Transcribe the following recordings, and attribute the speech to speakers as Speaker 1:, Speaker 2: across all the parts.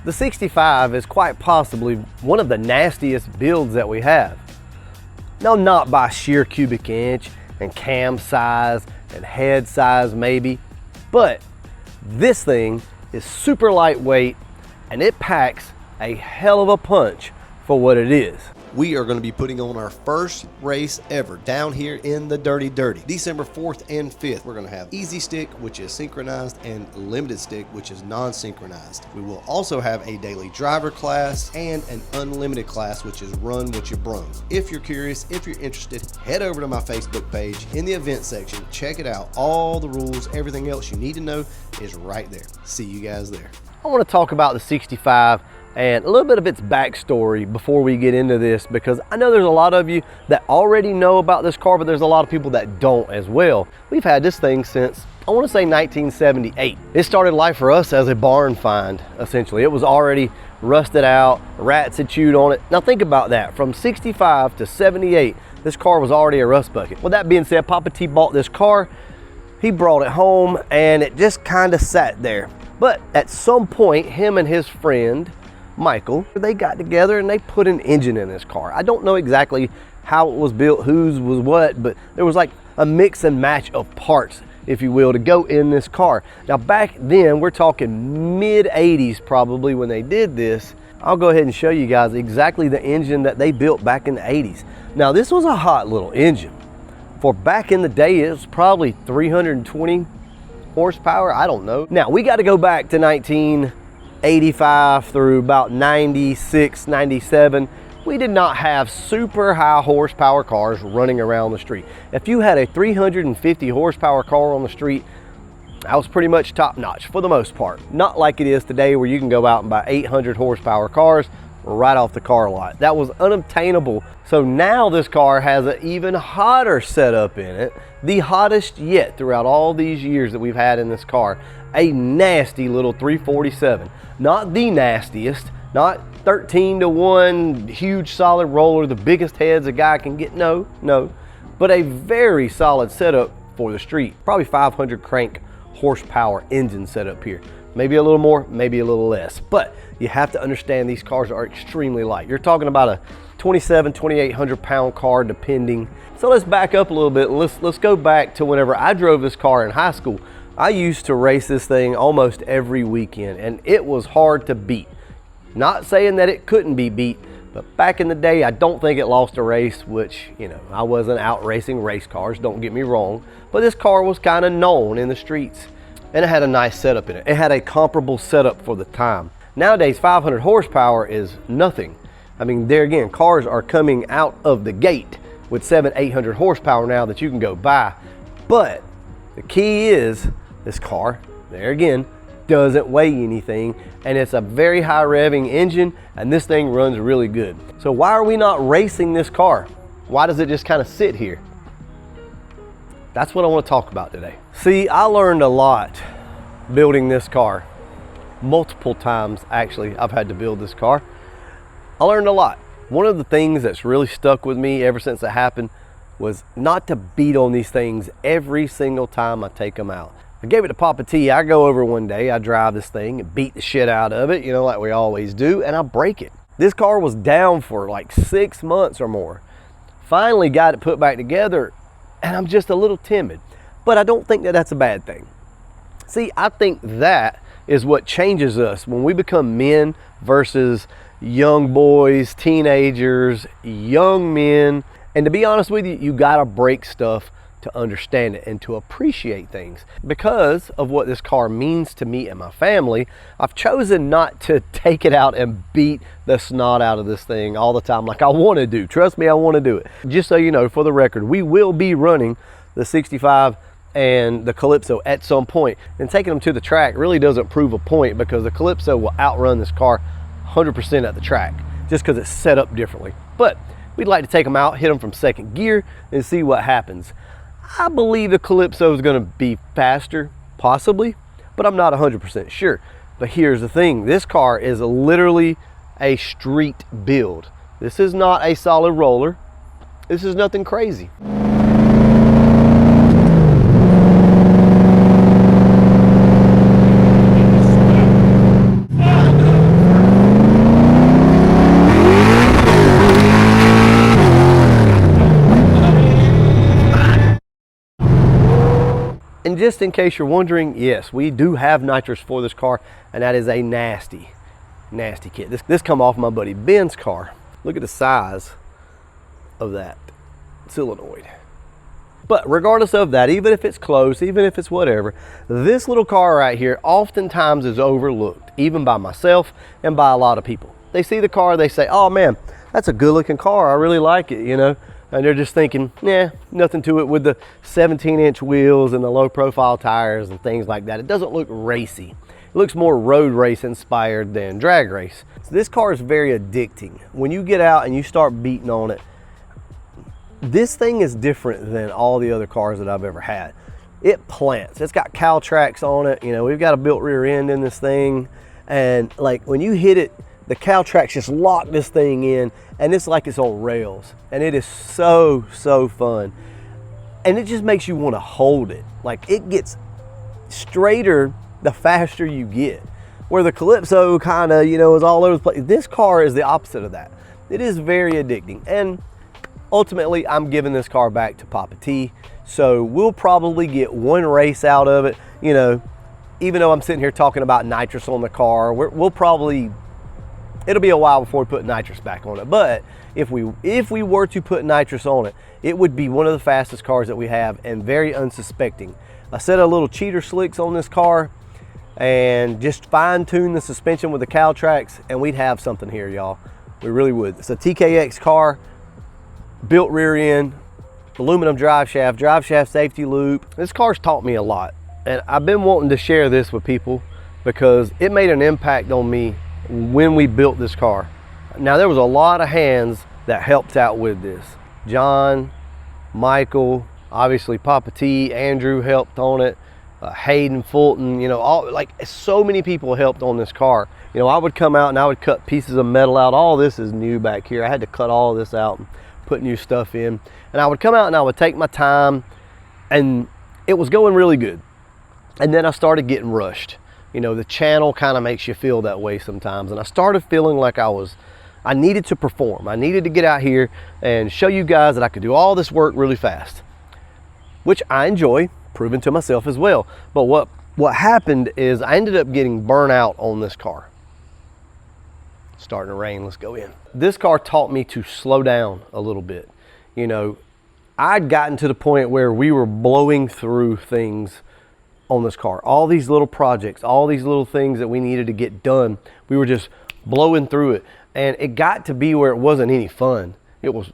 Speaker 1: The 65 is quite possibly one of the nastiest builds that we have. Now, not by sheer cubic inch and cam size and head size maybe, but this thing is super lightweight and it packs a hell of a punch for what it is.
Speaker 2: We are going to be putting on our first race ever down here in the Dirty Dirty. December 4th and 5th, we're going to have Easy Stick, which is synchronized, and Limited Stick, which is non-synchronized. We will also have a daily driver class and an unlimited class, which is Run What You Brung. If you're curious, if you're interested, head over to my Facebook page in the event section. Check it out. All the rules, everything else you need to know is right there. See you guys there.
Speaker 1: I want to talk about the 65 and a little bit of its backstory before we get into this, because I know there's a lot of you that already know about this car, but there's a lot of people that don't as well. We've had this thing since, I want to say 1978. It started life for us as a barn find, essentially. It was already rusted out, rats had chewed on it. Now think about that, from 65 to 78, this car was already a rust bucket. With that being said, Papa T bought this car, he brought it home, and it just kind of sat there. But at some point, him and his friend, Michael, they got together and they put an engine in this car. I don't know exactly how it was built, whose was what, but there was like a mix and match of parts, if you will, to go in this car. Now back then, we're talking mid 80s probably when they did this. I'll go ahead and show you guys exactly the engine that they built back in the 80s. Now this was a hot little engine. For back in the day, it was probably 320 horsepower, I don't know. Now we got to go back to 1985 through about 96, 97. We did not have super high horsepower cars running around the street. If you had a 350 horsepower car on the street, that was pretty much top notch for the most part. Not like it is today where you can go out and buy 800 horsepower cars right off the car lot. That was unobtainable. So now this car has an even hotter setup in it, the hottest yet throughout all these years that we've had in this car. A nasty little 347. Not the nastiest, not 13-to-1 huge solid roller, the biggest heads a guy can get, no, but a very solid setup for the street. Probably 500 crank horsepower engine setup here. Maybe a little more, maybe a little less, but you have to understand these cars are extremely light. You're talking about a 2,800 pound car depending. So let's back up a little bit. Let's go back to whenever I drove this car in high school. I used to race this thing almost every weekend and it was hard to beat. Not saying that it couldn't be beat, but back in the day, I don't think it lost a race, which, you know, I wasn't out racing race cars, don't get me wrong, but this car was kind of known in the streets and it had a nice setup in it. It had a comparable setup for the time. Nowadays, 500 horsepower is nothing. I mean, there again, cars are coming out of the gate with 700-800 horsepower now that you can go buy. But the key is this car, there again, doesn't weigh anything, and it's a very high revving engine, and this thing runs really good. So why are we not racing this car? Why does it just kind of sit here? That's what I want to talk about today. See, I learned a lot building this car. Multiple times, actually, I've had to build this car. I learned a lot. One of the things that's really stuck with me ever since it happened was not to beat on these things every single time I take them out. I gave it to Papa T. I go over one day, I drive this thing and beat the shit out of it, you know, like we always do, and I break it. This car was down for like 6 months or more. Finally got it put back together, and I'm just a little timid. But I don't think that that's a bad thing. See, I think that is what changes us when we become men versus young boys, teenagers, young men. And to be honest with you, you gotta break stuff to understand it and to appreciate things. Because of what this car means to me and my family, I've chosen not to take it out and beat the snot out of this thing all the time like I want to do. Trust me, I want to do it. Just so you know, for the record, we will be running the 65 and the Calypso at some point, and taking them to the track really doesn't prove a point because the Calypso will outrun this car 100% at the track just because it's set up differently. But we'd like to take them out, hit them from second gear, and see what happens. I believe the Calypso is going to be faster, possibly, but I'm not 100% sure. But here's the thing, this car is literally a street build. This is not a solid roller. This is nothing crazy. And just in case you're wondering, yes, we do have nitrous for this car, and that is a nasty kit. This come off my buddy Ben's car. Look at the size of that solenoid. But regardless of that, even if it's close, even if it's whatever, this little car right here oftentimes is overlooked, even by myself and by a lot of people. They see the car, they say, oh man, that's a good looking car, I really like it, you know? And they're just thinking, yeah, nothing to it with the 17-inch wheels and the low profile tires and things like that. It doesn't look racy. It looks more road race inspired than drag race. So this car is very addicting. When you get out and you start beating on it, this thing is different than all the other cars that I've ever had. It plants. It's got cow tracks on it. You know, we've got a built rear end in this thing. And like when you hit it, the cow tracks just lock this thing in, and it's like it's on rails. And it is so, so fun. And it just makes you want to hold it. Like it gets straighter the faster you get. Where the Calypso kind of, you know, is all over the place. This car is the opposite of that. It is very addicting. And ultimately, I'm giving this car back to Papa T. So we'll probably get one race out of it. You know, even though I'm sitting here talking about nitrous on the car, it'll be a while before we put nitrous back on it. But if we were to put nitrous on it, it would be one of the fastest cars that we have and very unsuspecting. I set a little cheater slicks on this car and just fine tune the suspension with the cow tracks, and we'd have something here, y'all. We really would. It's a TKX car, built rear end, aluminum drive shaft safety loop. This car's taught me a lot, and I've been wanting to share this with people because it made an impact on me when we built this car. Now there was a lot of hands that helped out with this. John, Michael, obviously Papa T, Andrew helped on it, Hayden, Fulton, you know, so many people helped on this car. You know, I would come out and I would cut pieces of metal out. All this is new back here. I had to cut all this out and put new stuff in. And I would come out and I would take my time, and it was going really good. And then I started getting rushed. You know, the channel kind of makes you feel that way sometimes. And I started feeling like I needed to perform. I needed to get out here and show you guys that I could do all this work really fast, which I enjoy, proving to myself as well. But what happened is I ended up getting burnout on this car. Starting to rain, let's go in. This car taught me to slow down a little bit. You know, I'd gotten to the point where we were blowing through things on this car. All these little projects, all these little things that we needed to get done, we were just blowing through it. And it got to be where it wasn't any fun. It was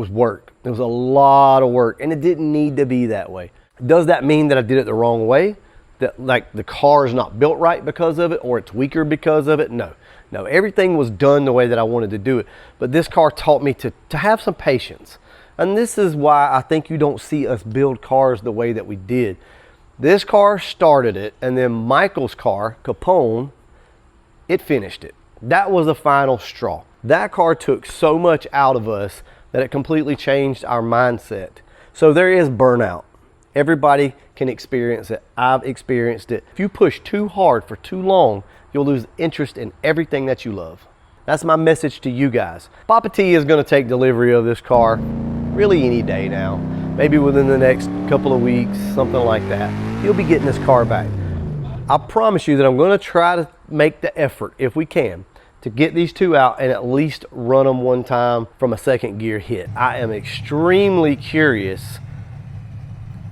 Speaker 1: work. It was a lot of work, and it didn't need to be that way. Does that mean that I did it the wrong way? That like the car is not built right because of it, or it's weaker because of it? No, everything was done the way that I wanted to do it. But this car taught me to have some patience. And this is why I think you don't see us build cars the way that we did. This car started it, and then Michael's car, Capone, it finished it. That was the final straw. That car took so much out of us that it completely changed our mindset. So there is burnout. Everybody can experience it. I've experienced it. If you push too hard for too long, you'll lose interest in everything that you love. That's my message to you guys. Papa T is going to take delivery of this car really any day now. Maybe within the next couple of weeks, something like that. He'll be getting this car back. I promise you that I'm going to try to make the effort, if we can, to get these two out and at least run them one time from a second gear hit. I am extremely curious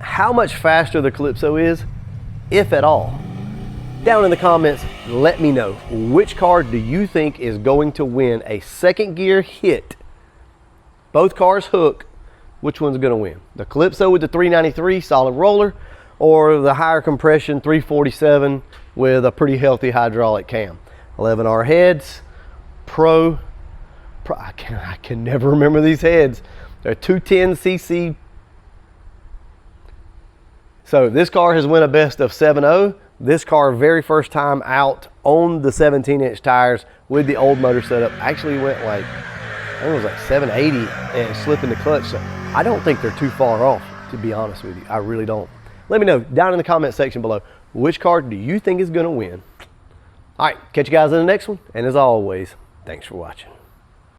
Speaker 1: how much faster the Calypso is, if at all. Down in the comments, let me know, which car do you think is going to win a second gear hit? Both cars hook, which one's gonna win? The Calypso with the 393 solid roller, or the higher compression 347 with a pretty healthy hydraulic cam? 11R heads, Pro, I can never remember these heads. They're 210cc. So this car has won a best of 7.0. This car, very first time out on the 17-inch tires with the old motor setup, actually went like, I think it was like 780 and slipping the clutch. So I don't think they're too far off, to be honest with you. I really don't. Let me know down in the comment section below, which car do you think is gonna win? All right, catch you guys in the next one. And as always, thanks for watching.